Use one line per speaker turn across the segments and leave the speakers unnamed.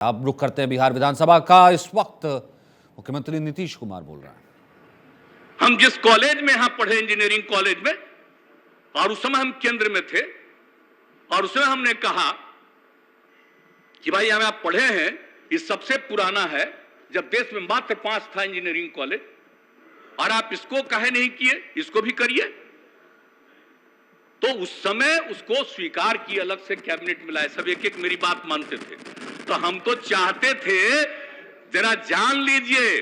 अब रुख करते हैं बिहार विधानसभा का। इस वक्त मुख्यमंत्री नीतीश कुमार बोल रहे हैं।
हम जिस कॉलेज में यहां पढ़े, इंजीनियरिंग कॉलेज में, और उस समय हम केंद्र में थे, और उसमें हमने कहा कि भाई हमें आप पढ़े हैं, ये सबसे पुराना है, जब देश में मात्र 5 था इंजीनियरिंग कॉलेज, और आप इसको काहे नहीं किए, इसको भी करिए। तो उस समय उसको स्वीकार किए, अलग से कैबिनेट मिला है, सब एक एक मेरी बात मानते थे। तो हम तो चाहते थे जरा जान लीजिए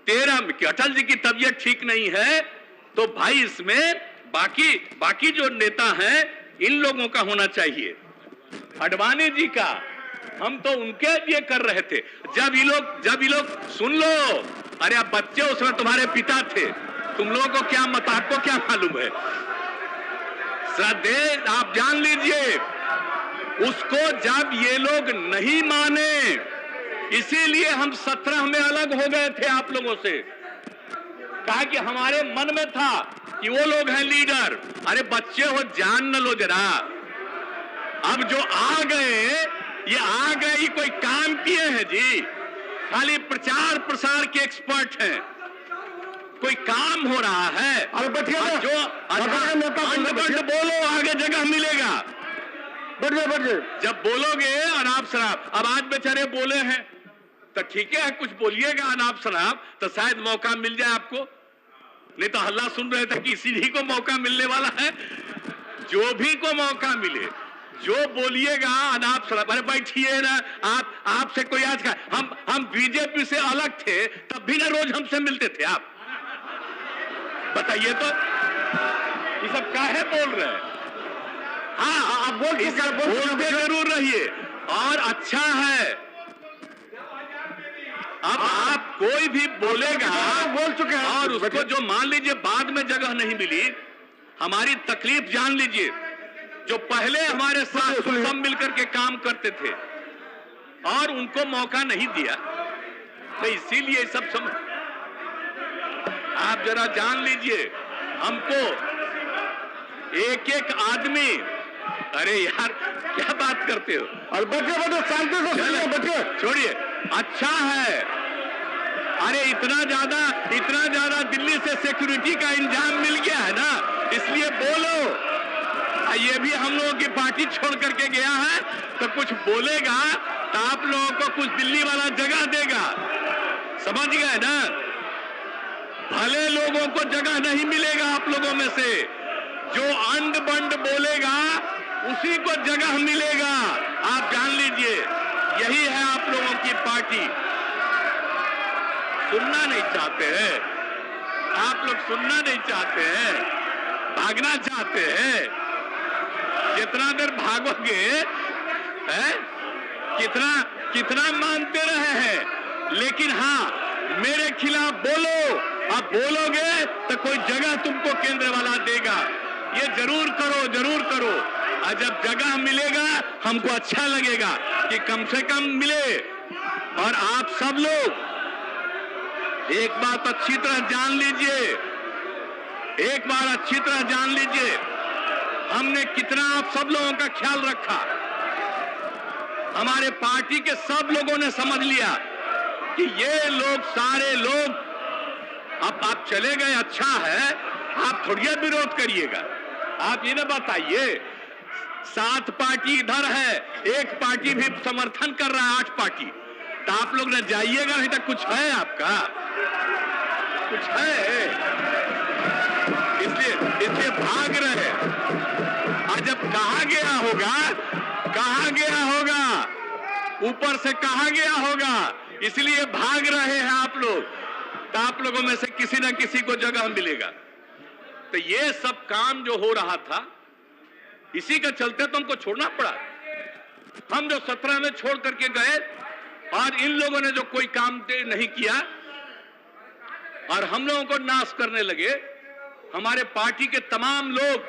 13 में कि अटल जी की तबीयत ठीक नहीं है, तो भाई इसमें बाकी जो नेता हैं इन लोगों का होना चाहिए, अडवाणी जी का। हम तो उनके लिए कर रहे थे। जब ये लोग सुन लो, अरे अब बच्चे उसमें तुम्हारे पिता थे, तुम लोगों को क्या मत, आपको क्या मालूम है? श्रद्धे आप जान लीजिए, उसको जब ये लोग नहीं माने, इसीलिए हम 17 में अलग हो गए थे आप लोगों से। कहा कि हमारे मन में था कि वो लोग हैं लीडर। अरे बच्चे हो, जान न लो जरा। अब जो आ गए, ये कोई काम किए हैं जी? खाली प्रचार प्रसार के एक्सपर्ट हैं, कोई काम हो रहा है? जो बोलो, आगे जगह मिलेगा। जब बोलोगे अनाप शराब, अब आज बेचारे बोले हैं तो ठीक है, कुछ बोलिएगा अनाप शराब तो शायद मौका मिल जाए आपको। नहीं तो हल्ला सुन रहे थे कि इसी को मौका मिलने वाला है। जो भी को मौका मिले, जो बोलिएगा अनाप शराब, अरे बैठिए ना आपसे कोई आज का, हम बीजेपी से अलग थे तब भी ना रोज हमसे मिलते थे आप। बताइए तो ये सब काहे बोल रहे हैं? हाँ, आप बोलते जरूर रहिए, और अच्छा है। अब आप कोई भी बोलेगा, बोल चुके हैं, और उसको जो मान लीजिए बाद में जगह नहीं मिली, हमारी तकलीफ जान लीजिए। जो पहले हमारे साथ सब मिलकर के काम करते थे और उनको मौका नहीं दिया, तो इसीलिए सब समझ, आप जरा जान लीजिए। हमको एक आदमी, अरे यार क्या बात करते हो? और बच्चे शांति से छोड़िए। अच्छा है, अरे इतना ज्यादा दिल्ली से सिक्योरिटी का इंतजाम मिल गया है ना, इसलिए बोलो। ये भी हम लोगों की पार्टी छोड़ करके गया है, तो कुछ बोलेगा तो आप लोगों को कुछ दिल्ली वाला जगह देगा, समझ गए ना? भले लोगों को जगह नहीं मिलेगा आप लोगों में से, जो अंड बंड बोलेगा उसी को जगह मिलेगा। आप जान लीजिए, यही है आप लोगों की पार्टी। सुनना नहीं चाहते हैं आप लोग, सुनना नहीं चाहते हैं, भागना चाहते हैं। जितना देर भागोगे है, कितना मानते रहे हैं, लेकिन हाँ मेरे खिलाफ बोलो। अब बोलोगे तो कोई जगह तुमको केंद्र वाला देगा। ये जरूर करो। और जब जगह मिलेगा हमको अच्छा लगेगा कि कम से कम मिले। और आप सब लोग एक बात अच्छी तरह जान लीजिए, हमने कितना आप सब लोगों का ख्याल रखा। हमारे पार्टी के सब लोगों ने समझ लिया कि ये लोग, सारे लोग, अब आप चले गए, अच्छा है, आप थोड़ी विरोध करिएगा। आप ये ना बताइए, 7 पार्टी इधर है, एक पार्टी भी समर्थन कर रहा है, 8 पार्टी, तो आप लोग न जाइएगा, नहीं तो कुछ है आपका, कुछ है, इसलिए भाग रहे। और जब कहा गया होगा, ऊपर से कहा गया होगा, इसलिए भाग रहे हैं आप लोग। तो आप लोगों में से किसी न किसी को जगह मिलेगा। तो ये सब काम जो हो रहा था, इसी के चलते तो हमको छोड़ना पड़ा। हम जो 17 में छोड़ करके गए, और इन लोगों ने जो कोई काम नहीं किया और हम लोगों को नाश करने लगे, हमारे पार्टी के तमाम लोग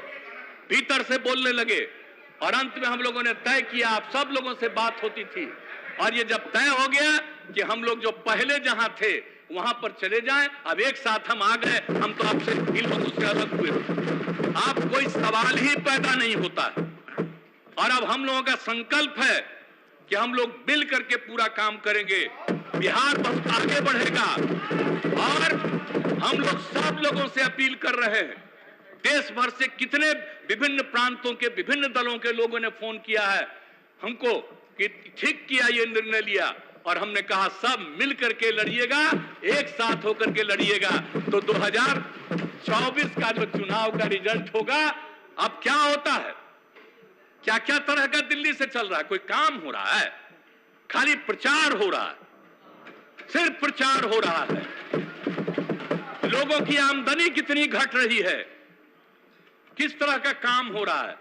भीतर से बोलने लगे, और अंत में हम लोगों ने तय किया, आप सब लोगों से बात होती थी, और ये जब तय हो गया कि हम लोग जो पहले जहां थे वहां पर चले जाएं, अब एक साथ हम आ गए, हम तो आपसे इन लोगों से अलग हुए। आप कोई सवाल ही पैदा नहीं होता है। और अब हम लोगों का संकल्प है कि हम लोग मिल करके पूरा काम करेंगे, बिहार बहुत आगे बढ़ेगा। और हम लोग सब लोगों से अपील कर रहे हैं, देश भर से कितने विभिन्न प्रांतों के विभिन्न दलों के लोगों ने फोन किया है हमको कि ठीक किया, ये निर्णय लिया, और हमने कहा सब मिल करके लड़िएगा, एक साथ होकर के लड़िएगा, तो 2024 का जो चुनाव का रिजल्ट होगा। अब क्या होता है, क्या क्या तरह का दिल्ली से चल रहा है, कोई काम हो रहा है? खाली प्रचार हो रहा है, सिर्फ प्रचार हो रहा है। लोगों की आमदनी कितनी घट रही है, किस तरह का काम हो रहा है,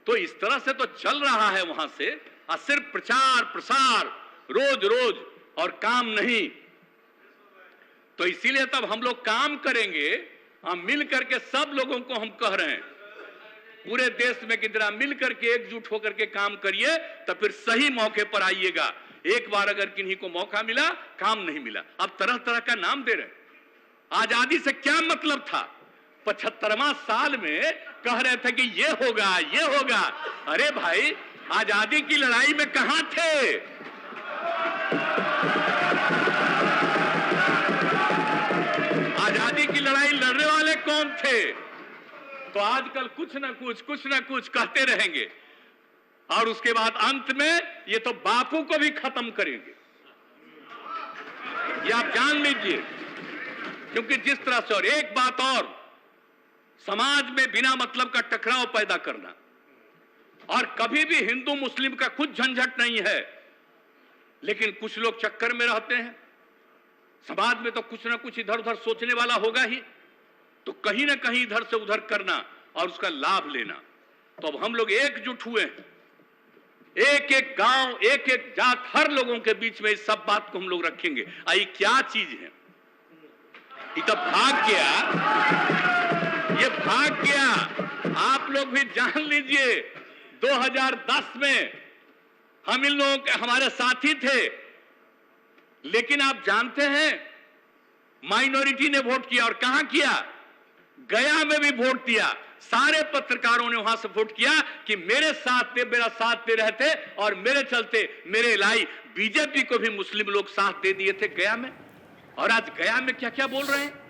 तो इस तरह से तो चल रहा है वहां से, और सिर्फ प्रचार प्रसार रोज रोज और काम नहीं। तो इसीलिए तब हम लोग काम करेंगे, हम मिल करके सब लोगों को हम कह रहे हैं पूरे देश में कि जरा मिल करके एकजुट होकर के काम करिए, तो फिर सही मौके पर आइएगा। एक बार अगर किन्हीं को मौका मिला, काम नहीं मिला, अब तरह तरह का नाम दे रहे हैं। आजादी से क्या मतलब था? 75वां साल में कह रहे थे कि ये होगा ये होगा। अरे भाई, आजादी की लड़ाई में कहां थे? आजादी की लड़ाई लड़ने वाले कौन थे? तो आजकल कुछ ना कुछ कहते रहेंगे, और उसके बाद अंत में ये तो बापू को भी खत्म करेंगे, ये आप जान लीजिए। क्योंकि जिस तरह से, और एक बात और, समाज में बिना मतलब का टकराव पैदा करना, और कभी भी हिंदू मुस्लिम का कुछ झंझट नहीं है, लेकिन कुछ लोग चक्कर में रहते हैं। समाज में तो कुछ ना कुछ इधर उधर सोचने वाला होगा ही, तो कहीं ना कहीं इधर से उधर करना और उसका लाभ लेना। तो अब हम लोग एकजुट हुए हैं, एक एक गांव, एक एक जात, हर लोगों के बीच में इस सब बात को हम लोग रखेंगे। आई क्या चीज है? ये तो भाग गया, ये भाग गया। आप लोग भी जान लीजिए, 2010 में हम इन लोगों के, हमारे साथी थे, लेकिन आप जानते हैं माइनॉरिटी ने वोट किया, और कहां किया? गया में भी वोट दिया। सारे पत्रकारों ने वहां से वोट किया कि मेरे साथ थे, मेरा साथ दे रहे थे, और मेरे चलते मेरे लाई बीजेपी को भी मुस्लिम लोग साथ दे दिए थे गया में। और आज गया में क्या क्या बोल रहे हैं।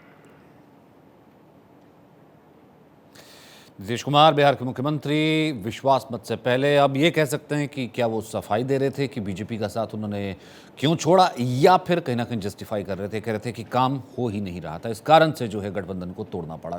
नीतीश कुमार बिहार के मुख्यमंत्री विश्वास मत से पहले अब ये कह सकते हैं कि क्या वो सफाई दे रहे थे कि बीजेपी का साथ उन्होंने क्यों छोड़ा, या फिर कहीं ना कहीं जस्टिफाई कर रहे थे, कह रहे थे कि काम हो ही नहीं रहा था, इस कारण से जो है गठबंधन को तोड़ना पड़ा।